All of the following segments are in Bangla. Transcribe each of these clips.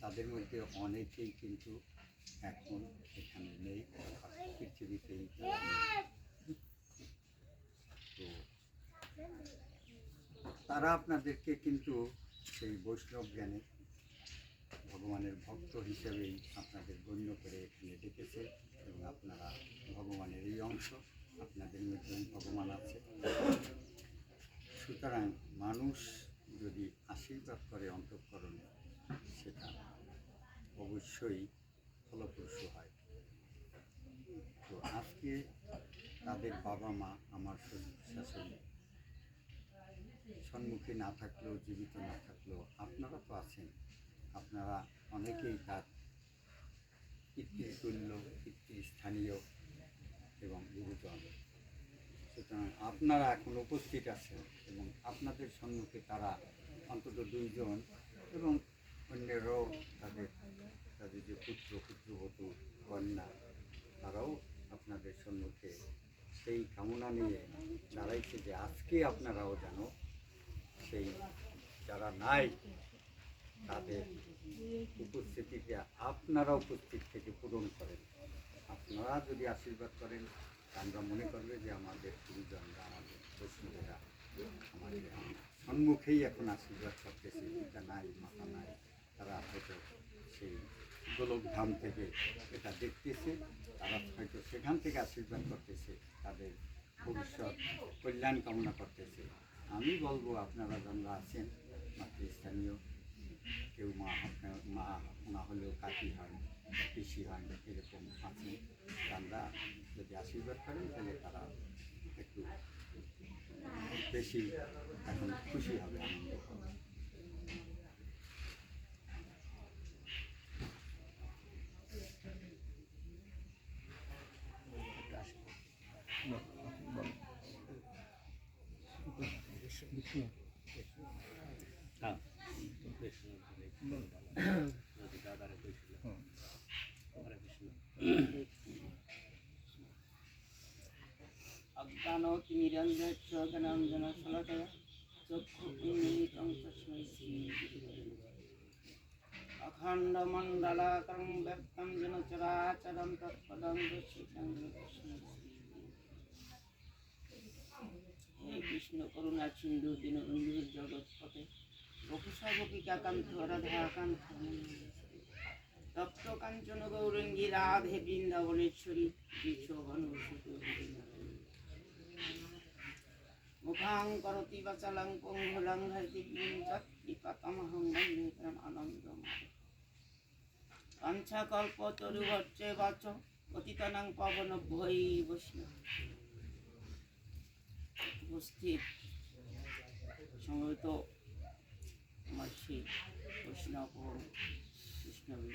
তাদের মধ্যে অনেকেই কিন্তু এখন এখানে নেই, পৃথিবীতেই তারা নেই। তো তারা আপনাদেরকে কিন্তু সেই বৈষ্ণব জ্ঞানে ভগবানের ভক্ত হিসেবেই আপনাদের গণ্য করে এখানে ডেকেছে, এবং আপনারা ভগবানের এই অংশ, আপনাদের মধ্যে ভগবান আছে। সুতরাং মানুষ যদি আশীর্বাদ করে অন্তঃকরণে, সেটা অবশ্যই ফলপ্রসূ হয়। তো আজকে তাদের বাবা মা, আমার শ্বশুর শাশুড়ি সম্মুখে না থাকলেও, জীবিত না থাকলেও আপনারা তো আছেন। আপনারা অনেকেই তার পিতৃতুল্য, পিতৃস্থানীয় এবং গুরুজন। সুতরাং আপনারা এখন উপস্থিত আছেন, এবং আপনাদের সম্মুখে তারা অন্তত দুইজন, এবং অন্যেরও তাদের তাদের যে পুত্র, পুত্রবধূ, কন্যা, তারাও আপনাদের সম্মুখে সেই কামনা নিয়ে দাঁড়াইছে যে আজকে আপনারাও যেন সেই যারা নাই তাদের উপস্থিতিকে আপনারা উপস্থিত থেকে পূরণ করেন। আপনারা যদি আশীর্বাদ করেন, আমরা মনে করবে যে আমাদের গুরুজনরা, আমাদের বৈষ্ণবেরা আমাদের সম্মুখেই এখন আশীর্বাদ করতেছে। পিতা নাই, মাতা নাই, তারা হয়তো সেই গোলকধাম থেকে এটা দেখতেছে, তারা হয়তো সেখান থেকে আশীর্বাদ করতেছে, তাদের ভবিষ্যৎ কল্যাণ কামনা করতেছে। আমি বলবো আপনারা যারা আছেন, মাতৃস্থানীয়, কেউ মা না হলেও কাকি হয়, পিসি হয়, এরকম আছে, তারা যদি আশীর্বাদ করেন তাহলে তারা একটু বেশি এখন খুশি হবে, আনন্দ হবে। অজ্ঞানতিমিরঞ্জস্য জ্ঞানাঞ্জনশলাকয়া চক্ষুর্মিলিतं তস্मै শ্রীগুরুবে নমঃ। অখণ্ডমণ্ডলাকারং ব্যক্तं যেন চরাচরं তৎপদং দর্শিतं তস্मै শ্রীগুরুবে নমঃ। হে বিষ্ণু করুণা সিন্ধু দীনবন্ধু জগৎপতে বপুষাবকিকাকান্ত রাধাকান্ত তপ্ত কাঞ্চন গৌরঙ্গী রাধে বৃন্দাবনেশ্বরী বিশ্ববনুসুত মুখাং করতি বাচালং পঙ্গুলং হরিতিকিং যৎকৃপাতমহং বন্দে পরমানন্দমাধবম। কাঞ্চাকল্পতরুভর্চে বাচ পতিতানাং পাবনভ্যৈ বৈষ্ণব। উপস্থিত সমবেত আমার সেই বৈষ্ণব ও বৈষ্ণবী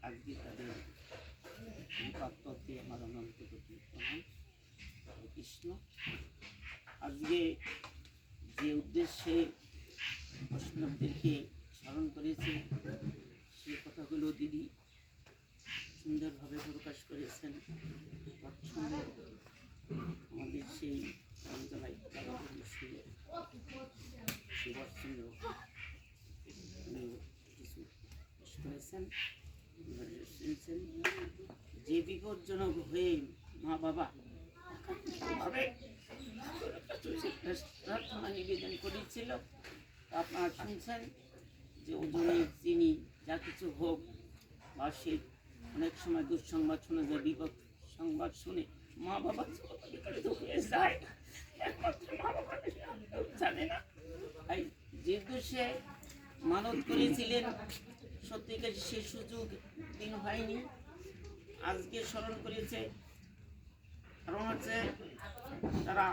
আজকে তাদের প্রাপ্ততে আমার অনন্ত কোটি প্রণাম। হরে কৃষ্ণ। আজকে যে উদ্দেশ্যে বৈষ্ণবদেরকে স্মরণ করেছে, সেই কথাগুলো দিদি সুন্দরভাবে প্রকাশ করেছেন। তৎসঙ্গে আমাদের সেই অঞ্চলায় সুভাষচন্দ্র উনি কিছু পেশ করেছেন। যে বিপজ্জনক হয়ে মা বাবা একাত্মিকভাবে প্রার্থনা নিবেদন করেছিল, আপনারা শুনছেন যে ওজনে চিনি যা কিছু হোক, বা সে অনেক সময় দুঃসংবাদ শোনা যায়, বিপদ সংবাদ শুনে মা বাবা বিকলিত হয়ে যায়, একমাত্র মা বাবা জানে না। তাই যে উদ্দেশ্যে মানত করেছিলেন, সত্যিকার সে সুযোগ দিন হয়নি, আজকে স্মরণ করেছে। কারণ হচ্ছে তারা